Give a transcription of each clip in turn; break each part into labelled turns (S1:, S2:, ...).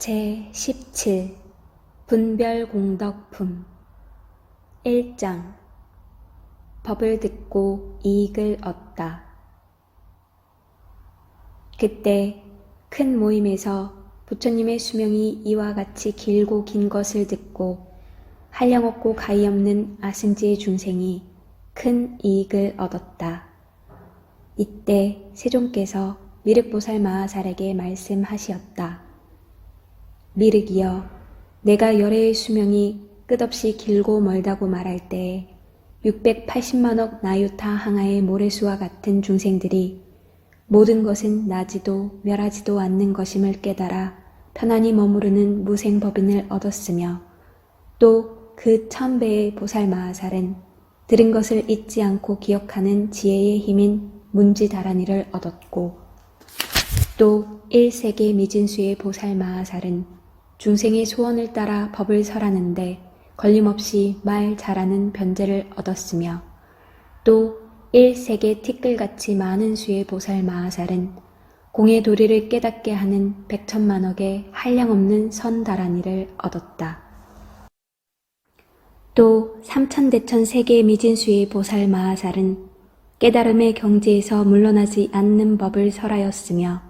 S1: 제17 분별공덕품 1장 법을 듣고 이익을 얻다. 그때 큰 모임에서 부처님의 수명이 이와 같이 길고 긴 것을 듣고 한량없고 가히없는 아승지의 중생이 큰 이익을 얻었다. 이때 세존께서 미륵보살 마하살에게 말씀하시었다. 미륵이여, 내가 열애의 수명이 끝없이 길고 멀다고 말할 때에 680만억 나유타 항아의 모래수와 같은 중생들이 모든 것은 나지도 멸하지도 않는 것임을 깨달아 편안히 머무르는 무생법인을 얻었으며 또 그 1000배의 보살 마하살은 들은 것을 잊지 않고 기억하는 지혜의 힘인 문지다라니를 얻었고 또 1세계 미진수의 보살 마하살은 중생의 소원을 따라 법을 설하는데 걸림없이 말 잘하는 변제를 얻었으며 또 1세계 티끌같이 많은 수의 보살 마하살은 공의 도리를 깨닫게 하는 100천만억의 한량없는 선다라니를 얻었다. 또 3000대천 세계 미진수의 보살 마하살은 깨달음의 경지에서 물러나지 않는 법을 설하였으며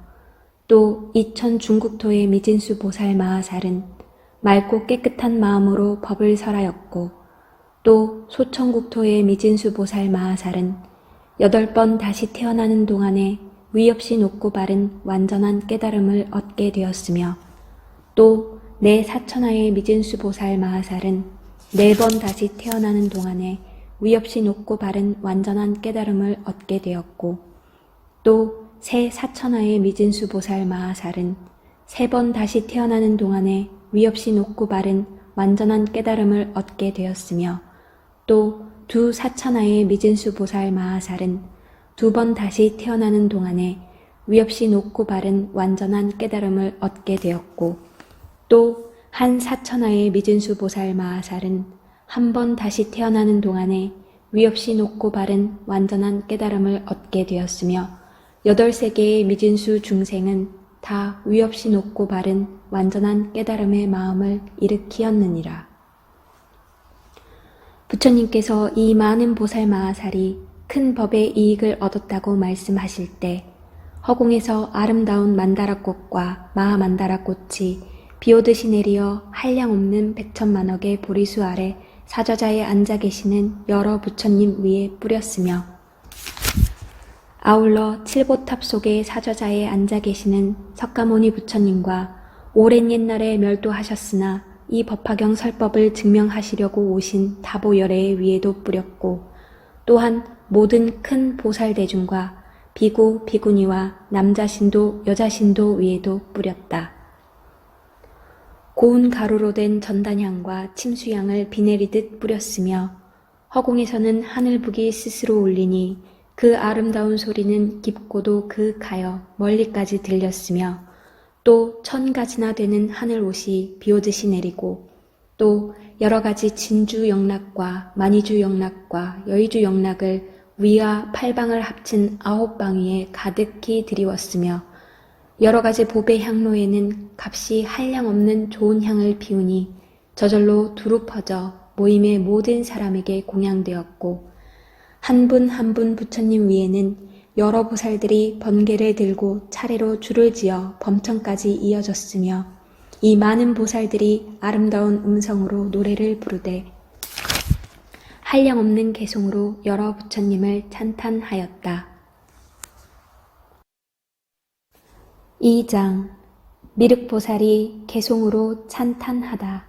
S1: 또 2000 중국토의 미진수 보살 마하살은 맑고 깨끗한 마음으로 법을 설하였고 또 소천국토의 미진수 보살 마하살은 8번 다시 태어나는 동안에 위 없이 높고 바른 완전한 깨달음을 얻게 되었으며 또 내 사천하의 미진수 보살 마하살은 4번 다시 태어나는 동안에 위 없이 높고 바른 완전한 깨달음을 얻게 되었고 또 새 사천하의 미진수 보살 마하살은 3번 다시 태어나는 동안에 위 없이 높고 바른 완전한 깨달음을 얻게 되었으며 또 두 사천하의 미진수 보살 마하살은 2번 다시 태어나는 동안에 위 없이 높고 바른 완전한 깨달음을 얻게 되었고 또 한 사천하의 미진수 보살 마하살은 1번 다시 태어나는 동안에 위 없이 높고 바른 완전한 깨달음을 얻게 되었으며 8세계의 미진수 중생은 다 위 없이 높고 바른 완전한 깨달음의 마음을 일으키었느니라. 부처님께서 이 많은 보살 마하살이 큰 법의 이익을 얻었다고 말씀하실 때 허공에서 아름다운 만다라꽃과 마하만다라꽃이 비오듯이 내리어 한량없는 100천만억의 보리수 아래 사저자에 앉아 계시는 여러 부처님 위에 뿌렸으며 아울러 칠보탑 속의 사저자에 앉아 계시는 석가모니 부처님과 오랜 옛날에 멸도하셨으나 이 법화경 설법을 증명하시려고 오신 다보열애의 위에도 뿌렸고 또한 모든 큰 보살대중과 비구, 비구니와 남자신도, 여자신도 위에도 뿌렸다. 고운 가루로 된 전단향과 침수향을 비 내리듯 뿌렸으며 허공에서는 하늘북이 스스로 울리니 그 아름다운 소리는 깊고도 그가여 멀리까지 들렸으며 또 1000가지나 되는 하늘옷이 비오듯이 내리고 또 여러가지 진주영락과 만이주영락과 여의주영락을 위와 팔방을 합친 9방 위에 가득히 드리웠으며 여러가지 보배 향로에는 값이 한량없는 좋은 향을 피우니 저절로 두루 퍼져 모임의 모든 사람에게 공양되었고 한 분 한 분 부처님 위에는 여러 보살들이 번개를 들고 차례로 줄을 지어 범천까지 이어졌으며 이 많은 보살들이 아름다운 음성으로 노래를 부르되 한량없는 개송으로 여러 부처님을 찬탄하였다. 2장 미륵보살이 개송으로 찬탄하다.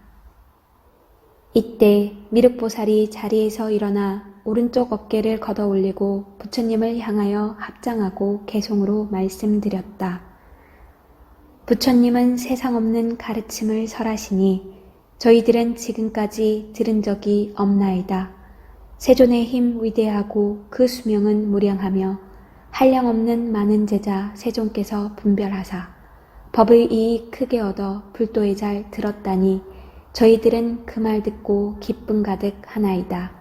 S1: 이때 미륵보살이 자리에서 일어나 오른쪽 어깨를 걷어 올리고 부처님을 향하여 합장하고 개송으로 말씀드렸다. 부처님은 세상 없는 가르침을 설하시니 저희들은 지금까지 들은 적이 없나이다. 세존의 힘 위대하고 그 수명은 무량하며 한량없는 많은 제자 세존께서 분별하사 법의 이익 크게 얻어 불도에 잘 들었다니 저희들은 그 말 듣고 기쁨 가득 하나이다.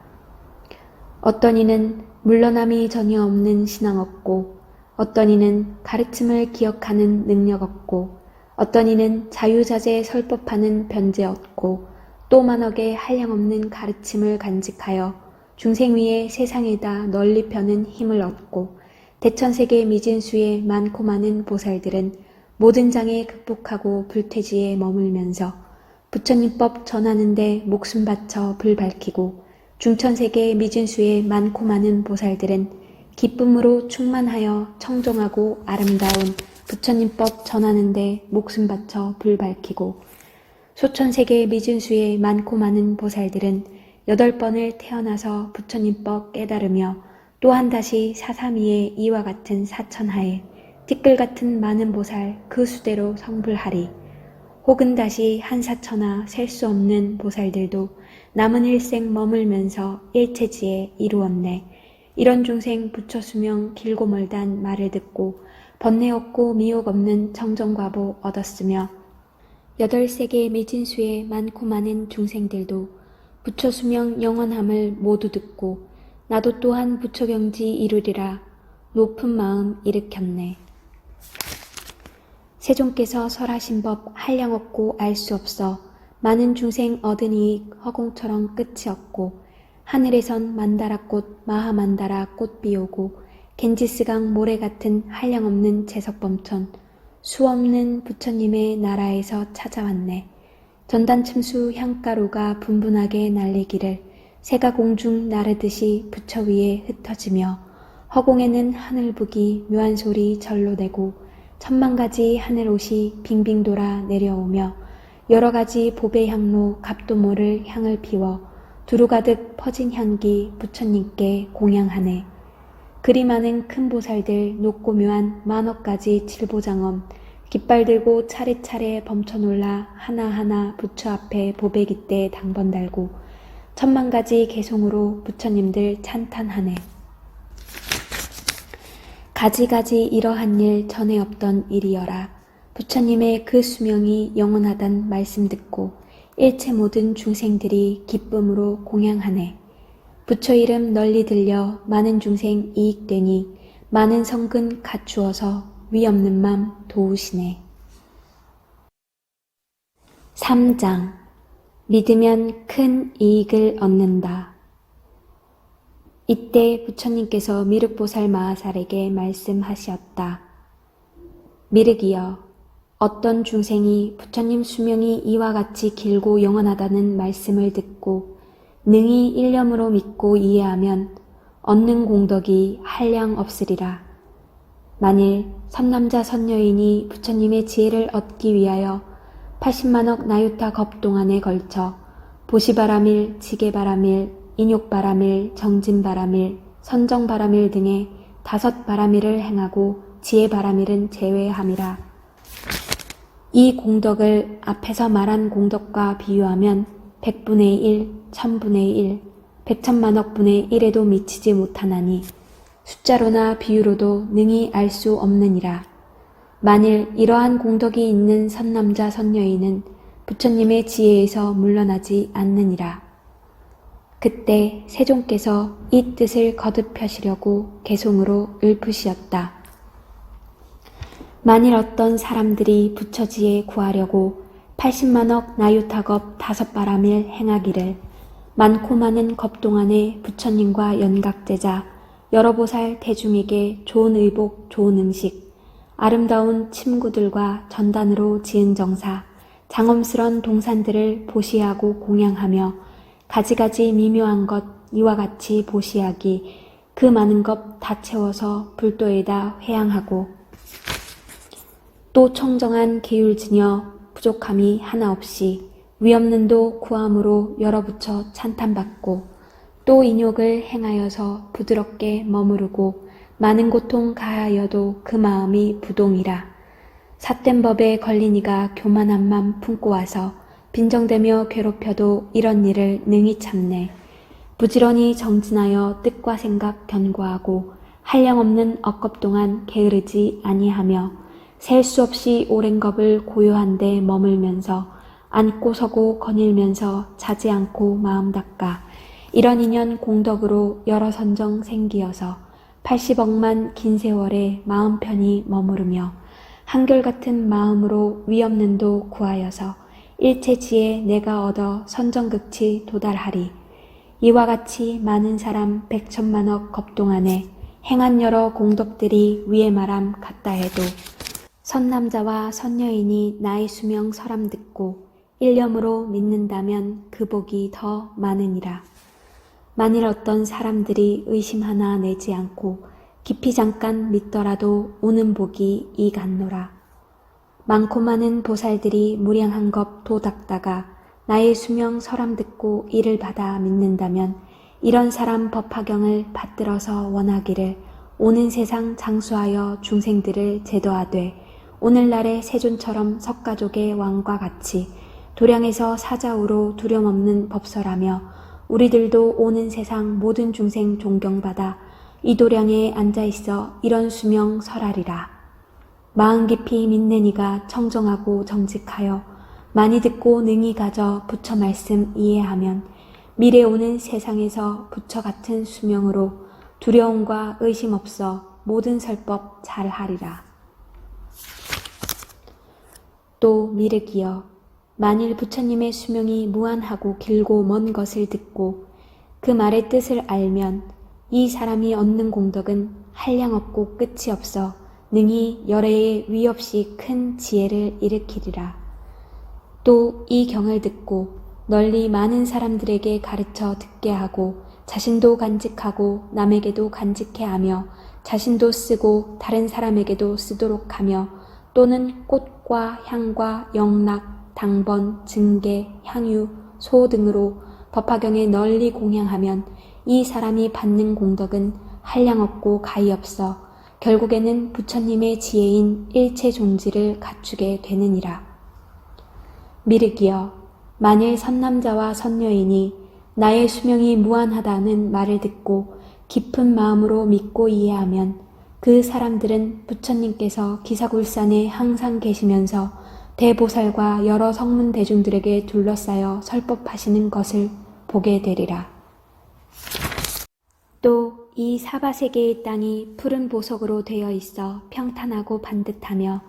S1: 어떤 이는 물러남이 전혀 없는 신앙 없고 어떤 이는 가르침을 기억하는 능력 없고 어떤 이는 자유자재 설법하는 변제 얻고 또 만억의 한량없는 가르침을 간직하여 중생 위에 세상에다 널리 펴는 힘을 얻고 대천세계 미진수의 많고 많은 보살들은 모든 장애 극복하고 불퇴지에 머물면서 부처님법 전하는 데 목숨 바쳐 불 밝히고 중천세계 미진수의 많고 많은 보살들은 기쁨으로 충만하여 청정하고 아름다운 부처님법 전하는 데 목숨 바쳐 불 밝히고 소천세계 미진수의 많고 많은 보살들은 8번을 태어나서 부처님법 깨달으며 또한 다시 사사미의 이와 같은 사천하에 티끌 같은 많은 보살 그 수대로 성불하리. 혹은 다시 한사천하 셀 수 없는 보살들도 남은 일생 머물면서 일체지에 이루었네. 이런 중생 부처 수명 길고 멀단 말을 듣고 번뇌 없고 미혹 없는 청정과보 얻었으며 8세계 미진수의 많고 많은 중생들도 부처 수명 영원함을 모두 듣고 나도 또한 부처경지 이루리라 높은 마음 일으켰네. 세종께서 설하신 법 한량 없고 알 수 없어 많은 중생 얻은 이익 허공처럼 끝이 없고 하늘에선 만다라꽃 마하만다라 꽃비 오고 겐지스강 모래 같은 한량 없는 제석범천 수없는 부처님의 나라에서 찾아왔네. 전단침수 향가루가 분분하게 날리기를 새가 공중 나르듯이 부처 위에 흩어지며 허공에는 하늘북이 묘한 소리 절로 내고 10,000가지 하늘옷이 빙빙 돌아 내려오며 여러가지 보배 향로 갑도 모를 향을 피워 두루 가득 퍼진 향기 부처님께 공양하네. 그리 많은 큰 보살들 높고 묘한 만억가지 칠보장엄 깃발 들고 차례차례 범쳐놀라 하나하나 부처 앞에 보배기 때 당번 달고 10,000가지 개송으로 부처님들 찬탄하네. 가지가지 이러한 일 전에 없던 일이여라. 부처님의 그 수명이 영원하단 말씀 듣고 일체 모든 중생들이 기쁨으로 공양하네. 부처 이름 널리 들려 많은 중생 이익되니 많은 성근 갖추어서 위 없는 맘 도우시네. 3장 믿으면 큰 이익을 얻는다. 이때 부처님께서 미륵보살 마하살에게 말씀하시었다. 미륵이여, 어떤 중생이 부처님 수명이 이와 같이 길고 영원하다는 말씀을 듣고 능히 일념으로 믿고 이해하면 얻는 공덕이 한량 없으리라. 만일 선남자 선여인이 부처님의 지혜를 얻기 위하여 80만억 나유타 겁동안에 걸쳐 보시바라밀, 지게바라밀, 인욕바라밀, 정진바라밀, 선정바라밀 등의 5바라밀을 행하고 지혜바라밀은 제외함이라. 이 공덕을 앞에서 말한 공덕과 비유하면 100분의 1, 1000분의 1, 100천만억분의 1에도 미치지 못하나니 숫자로나 비유로도 능히 알 수 없느니라. 만일 이러한 공덕이 있는 선남자 선여인은 부처님의 지혜에서 물러나지 않느니라. 그때 세종께서 이 뜻을 거듭하시려고 개송으로 읊으시었다. 만일 어떤 사람들이 부처지에 구하려고 80만억 나유타겁 5바라밀 행하기를 많고 많은 겁동안에 부처님과 연각제자 여러 보살 대중에게 좋은 의복, 좋은 음식, 아름다운 침구들과 전단으로 지은 정사, 장엄스런 동산들을 보시하고 공양하며 가지가지 미묘한 것 이와 같이 보시하기 그 많은 것 다 채워서 불도에다 회양하고 또 청정한 계율지녀 부족함이 하나 없이 위없는도 구함으로 열어붙여 찬탄받고 또 인욕을 행하여서 부드럽게 머무르고 많은 고통 가하여도 그 마음이 부동이라. 삿된 법에 걸린 이가 교만한 맘 품고 와서 빈정대며 괴롭혀도 이런 일을 능히 참네. 부지런히 정진하여 뜻과 생각 견고하고 한량없는 억겁 동안 게으르지 아니하며 셀 수 없이 오랜 겁을 고요한데 머물면서 앉고 서고 거닐면서 자지 않고 마음 닦아 이런 인연 공덕으로 여러 선정 생기어서 80억만 긴 세월에 마음 편히 머무르며 한결같은 마음으로 위없는도 구하여서 일체지에 내가 얻어 선정극치 도달하리. 이와 같이 많은 사람 백천만억 겁동안에 행한 여러 공덕들이 위에 말함 같다 해도 선남자와 선여인이 나의 수명 설함 듣고 일념으로 믿는다면 그 복이 더 많으니라. 만일 어떤 사람들이 의심 하나 내지 않고 깊이 잠깐 믿더라도 오는 복이 이 같노라. 많고 많은 보살들이 무량한 것 도닦다가 나의 수명 설함 듣고 이를 받아 믿는다면 이런 사람 법화경을 받들어서 원하기를 오는 세상 장수하여 중생들을 제도하되 오늘날의 세존처럼 석가족의 왕과 같이 도량에서 사자우로 두려움없는 법설하며 우리들도 오는 세상 모든 중생 존경받아 이 도량에 앉아있어 이런 수명 설하리라. 마음 깊이 믿는 이가 청정하고 정직하여 많이 듣고 능히 가져 부처 말씀 이해하면 미래 오는 세상에서 부처 같은 수명으로 두려움과 의심 없어 모든 설법 잘하리라. 또 미륵이여, 만일 부처님의 수명이 무한하고 길고 먼 것을 듣고 그 말의 뜻을 알면 이 사람이 얻는 공덕은 한량없고 끝이 없어 능히 열애의 위 없이 큰 지혜를 일으키리라. 또 이 경을 듣고 널리 많은 사람들에게 가르쳐 듣게 하고 자신도 간직하고 남에게도 간직해 하며 자신도 쓰고 다른 사람에게도 쓰도록 하며 또는 꽃과 향과 영락, 당번, 증계, 향유, 소 등으로 법화경에 널리 공양하면 이 사람이 받는 공덕은 한량없고 가히 없어 결국에는 부처님의 지혜인 일체 존지를 갖추게 되느니라. 미륵이여, 만일 선남자와 선여인이 나의 수명이 무한하다는 말을 듣고 깊은 마음으로 믿고 이해하면 그 사람들은 부처님께서 기사굴산에 항상 계시면서 대보살과 여러 성문 대중들에게 둘러싸여 설법하시는 것을 보게 되리라. 또 이 사바세계의 땅이 푸른 보석으로 되어 있어 평탄하고 반듯하며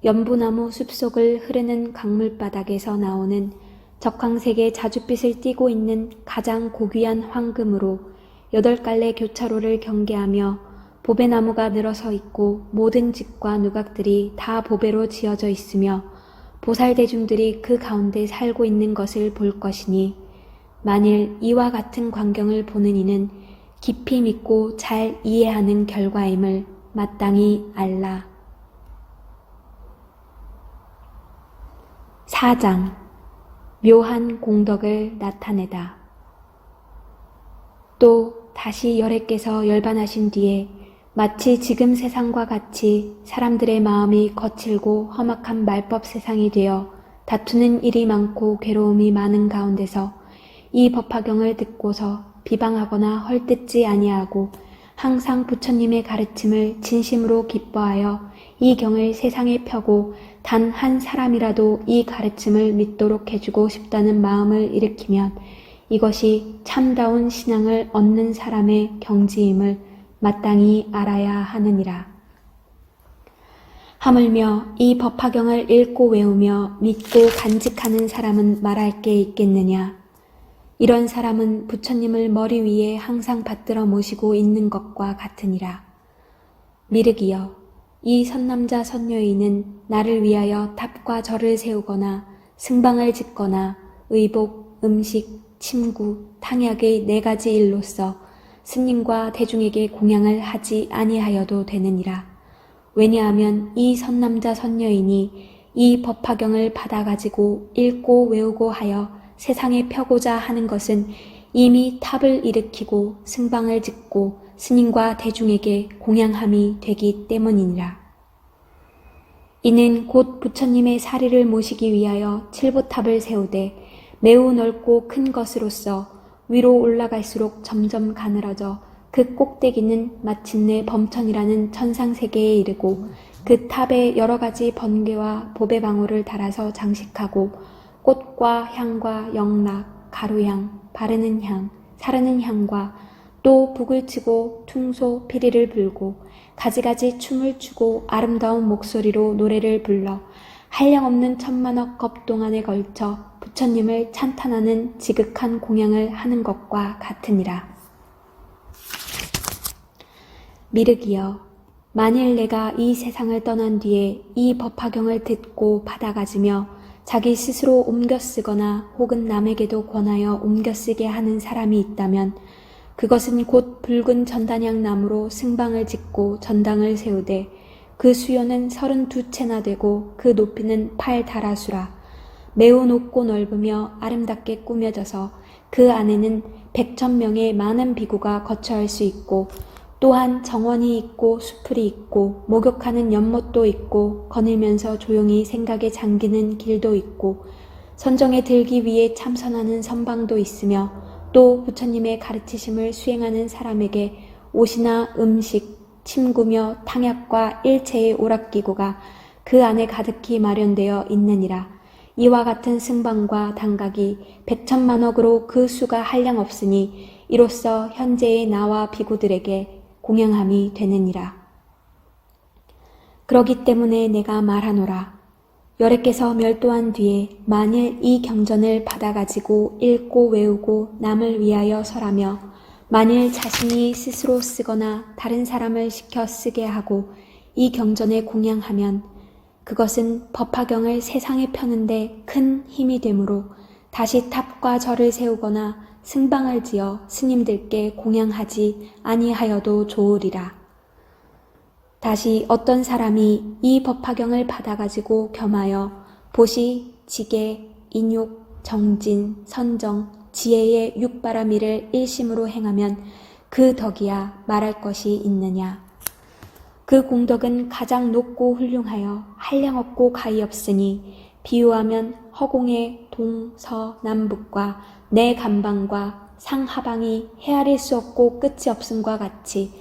S1: 연부나무 숲속을 흐르는 강물바닥에서 나오는 적황색의 자줏빛을 띠고 있는 가장 고귀한 황금으로 8갈래 교차로를 경계하며 보배나무가 늘어서 있고 모든 집과 누각들이 다 보배로 지어져 있으며 보살대중들이 그 가운데 살고 있는 것을 볼 것이니 만일 이와 같은 광경을 보는 이는 깊이 믿고 잘 이해하는 결과임을 마땅히 알라. 4장 묘한 공덕을 나타내다. 또 다시 열애께서 열반하신 뒤에 마치 지금 세상과 같이 사람들의 마음이 거칠고 험악한 말법 세상이 되어 다투는 일이 많고 괴로움이 많은 가운데서 이 법화경을 듣고서 비방하거나 헐뜯지 아니하고 항상 부처님의 가르침을 진심으로 기뻐하여 이 경을 세상에 펴고 단 한 사람이라도 이 가르침을 믿도록 해주고 싶다는 마음을 일으키면 이것이 참다운 신앙을 얻는 사람의 경지임을 마땅히 알아야 하느니라. 하물며 이 법화경을 읽고 외우며 믿고 간직하는 사람은 말할 게 있겠느냐. 이런 사람은 부처님을 머리 위에 항상 받들어 모시고 있는 것과 같으니라. 미륵이여, 이 선남자 선여인은 나를 위하여 탑과 절을 세우거나 승방을 짓거나 의복, 음식, 침구, 탕약의 4가지 일로서 스님과 대중에게 공양을 하지 아니하여도 되느니라. 왜냐하면 이 선남자 선여인이 이 법화경을 받아가지고 읽고 외우고 하여 세상에 펴고자 하는 것은 이미 탑을 일으키고 승방을 짓고 스님과 대중에게 공양함이 되기 때문이니라. 이는 곧 부처님의 사리를 모시기 위하여 칠보탑을 세우되 매우 넓고 큰 것으로서 위로 올라갈수록 점점 가늘어져 그 꼭대기는 마침내 범천이라는 천상세계에 이르고 그 탑에 여러 가지 번개와 보배방울을 달아서 장식하고 꽃과 향과 영락, 가루향, 바르는 향, 사르는 향과 또 북을 치고 퉁소, 피리를 불고 가지가지 춤을 추고 아름다운 목소리로 노래를 불러 한량없는 천만억 겁 동안에 걸쳐 부처님을 찬탄하는 지극한 공양을 하는 것과 같으니라. 미륵이여, 만일 내가 이 세상을 떠난 뒤에 이 법화경을 듣고 받아가지며 자기 스스로 옮겨 쓰거나 혹은 남에게도 권하여 옮겨 쓰게 하는 사람이 있다면 그것은 곧 붉은 전단향 나무로 승방을 짓고 전당을 세우되 그 수요는 32채나 되고 그 높이는 8다라수라. 매우 높고 넓으며 아름답게 꾸며져서 그 안에는 100,000명의 많은 비구가 거처할 수 있고 또한 정원이 있고 수풀이 있고 목욕하는 연못도 있고 거닐면서 조용히 생각에 잠기는 길도 있고 선정에 들기 위해 참선하는 선방도 있으며 또 부처님의 가르치심을 수행하는 사람에게 옷이나 음식, 침구며 탕약과 일체의 오락기구가 그 안에 가득히 마련되어 있느니라. 이와 같은 승방과 당각이 100,000만억으로 그 수가 한량없으니 이로써 현재의 나와 비구들에게 공양함이 되느니라. 그러기 때문에 내가 말하노라. 여래께서 멸도한 뒤에 만일 이 경전을 받아가지고 읽고 외우고 남을 위하여 설하며 만일 자신이 스스로 쓰거나 다른 사람을 시켜 쓰게 하고 이 경전에 공양하면 그것은 법화경을 세상에 펴는데 큰 힘이 되므로 다시 탑과 절을 세우거나 승방을 지어 스님들께 공양하지 아니하여도 좋으리라. 다시 어떤 사람이 이 법화경을 받아가지고 겸하여 보시, 지계, 인욕, 정진, 선정, 지혜의 육바라미를 일심으로 행하면 그 덕이야 말할 것이 있느냐. 그 공덕은 가장 높고 훌륭하여 한량없고 가히 없으니 비유하면 허공의 동, 서, 남북과 내 간방과 상하방이 헤아릴 수 없고 끝이 없음과 같이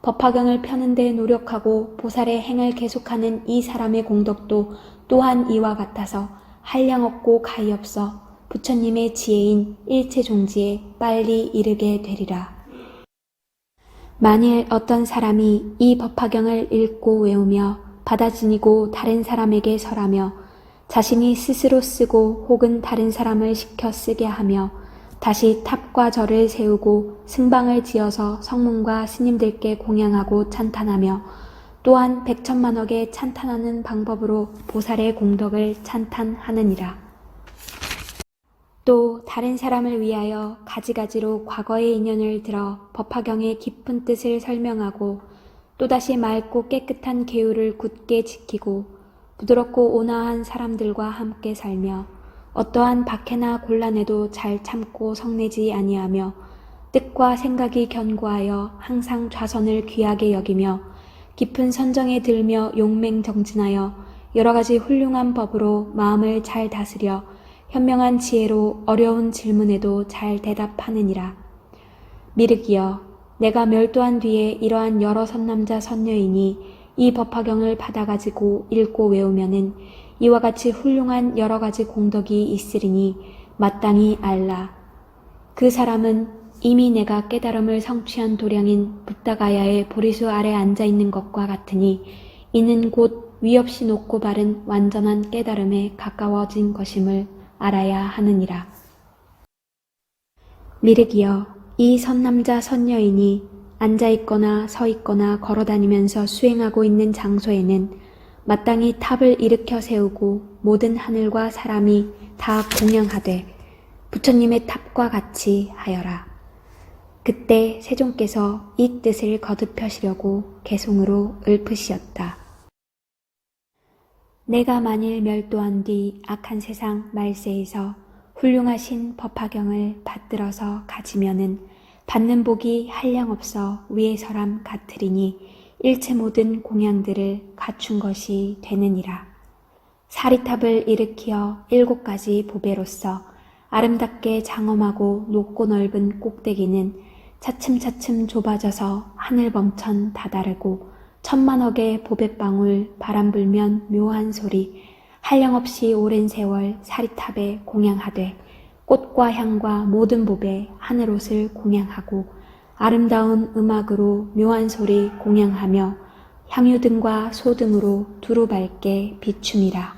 S1: 법화경을 펴는 데 노력하고 보살의 행을 계속하는 이 사람의 공덕도 또한 이와 같아서 한량없고 가히 없어 부처님의 지혜인 일체종지에 빨리 이르게 되리라. 만일 어떤 사람이 이 법화경을 읽고 외우며 받아 지니고 다른 사람에게 설하며 자신이 스스로 쓰고 혹은 다른 사람을 시켜 쓰게 하며 다시 탑과 절을 세우고 승방을 지어서 성문과 스님들께 공양하고 찬탄하며 또한 100,000만억에 찬탄하는 방법으로 보살의 공덕을 찬탄하느니라. 또 다른 사람을 위하여 가지가지로 과거의 인연을 들어 법화경의 깊은 뜻을 설명하고 또다시 맑고 깨끗한 계율을 굳게 지키고 부드럽고 온화한 사람들과 함께 살며 어떠한 박해나 곤란에도 잘 참고 성내지 아니하며 뜻과 생각이 견고하여 항상 좌선을 귀하게 여기며 깊은 선정에 들며 용맹정진하여 여러가지 훌륭한 법으로 마음을 잘 다스려 현명한 지혜로 어려운 질문에도 잘 대답하느니라. 미륵이여, 내가 멸도한 뒤에 이러한 여러 선남자 선녀인이 이 법화경을 받아가지고 읽고 외우면은 이와 같이 훌륭한 여러 가지 공덕이 있으리니 마땅히 알라. 그 사람은 이미 내가 깨달음을 성취한 도량인 붓다가야의 보리수 아래 앉아있는 것과 같으니 이는 곧 위없이 높고 바른 완전한 깨달음에 가까워진 것임을 알아야 하느니라. 미륵이여, 이 선남자 선녀인이 앉아있거나 서있거나 걸어다니면서 수행하고 있는 장소에는 마땅히 탑을 일으켜 세우고 모든 하늘과 사람이 다 공양하되 부처님의 탑과 같이 하여라. 그때 세종께서 이 뜻을 거듭하시려고 개송으로 읊으시었다. 내가 만일 멸도한 뒤 악한 세상 말세에서 훌륭하신 법화경을 받들어서 가지면은 받는 복이 한량없어 위에 서람 같으리니 일체 모든 공양들을 갖춘 것이 되느니라. 사리탑을 일으키어 7가지 보배로서 아름답게 장엄하고 높고 넓은 꼭대기는 차츰차츰 좁아져서 하늘범천 다다르고 천만억의 보배방울 바람 불면 묘한 소리 한량없이 오랜 세월 사리탑에 공양하되 꽃과 향과 모든 보배 하늘옷을 공양하고 아름다운 음악으로 묘한 소리 공양하며 향유등과 소등으로 두루 밝게 비춤이라.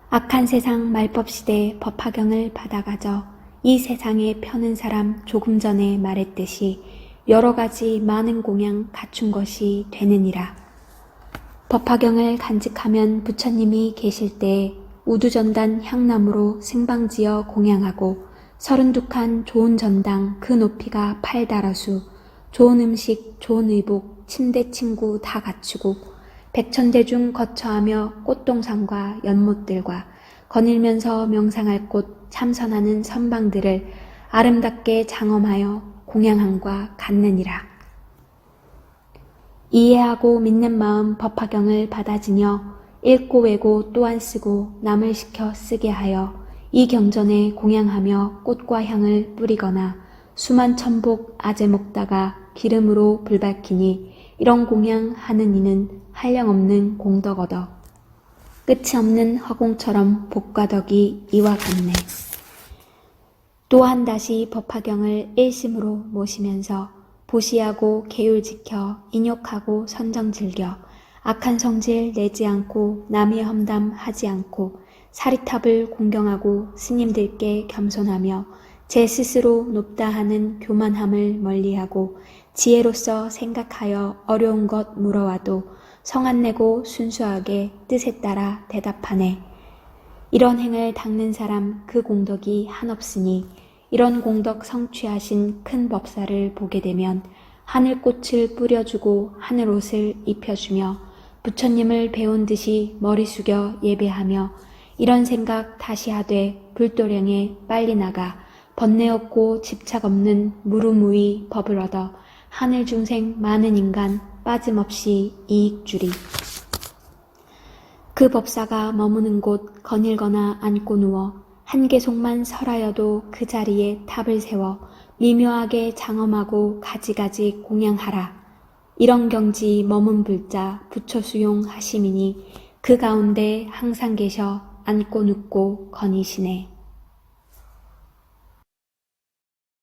S1: 악한 세상 말법시대 법화경을 받아가져 이 세상에 펴는 사람 조금 전에 말했듯이 여러 가지 많은 공양 갖춘 것이 되느니라. 법화경을 간직하면 부처님이 계실 때 우두전단 향나무로 승방지어 공양하고 32칸 좋은 전당 그 높이가 8다라수 좋은 음식 좋은 의복 침대 침구 다 갖추고 백천대중 거처하며 꽃동산과 연못들과 거닐면서 명상할 곳 참선하는 선방들을 아름답게 장엄하여 공양함과 갖느니라. 이해하고 믿는 마음 법화경을 받아지녀 읽고 외고 또한 쓰고 남을 시켜 쓰게 하여 이 경전에 공양하며 꽃과 향을 뿌리거나 수만 천복 아재 먹다가 기름으로 불 밝히니 이런 공양하는 이는 한량없는 공덕 얻어 끝이 없는 허공처럼 복과 덕이 이와 같네. 또한 다시 법화경을 일심으로 모시면서 보시하고 계율 지켜 인욕하고 선정 즐겨 악한 성질 내지 않고 남의 험담하지 않고 사리탑을 공경하고 스님들께 겸손하며 제 스스로 높다 하는 교만함을 멀리하고 지혜로서 생각하여 어려운 것 물어와도 성 안 내고 순수하게 뜻에 따라 대답하네. 이런 행을 닦는 사람 그 공덕이 한없으니 이런 공덕 성취하신 큰 법사를 보게 되면 하늘꽃을 뿌려주고 하늘옷을 입혀주며 부처님을 배운 듯이 머리 숙여 예배하며 이런 생각 다시 하되 불도량에 빨리 나가 번뇌 없고 집착 없는 무루무이 법을 얻어 하늘 중생 많은 인간 빠짐없이 이익 주리. 그 법사가 머무는 곳 거닐거나 앉고 누워 한 계속만 설하여도 그 자리에 탑을 세워 미묘하게 장엄하고 가지가지 공양하라. 이런 경지 머문 불자 부처 수용 하심이니 그 가운데 항상 계셔 앉고 눕고 거니시네.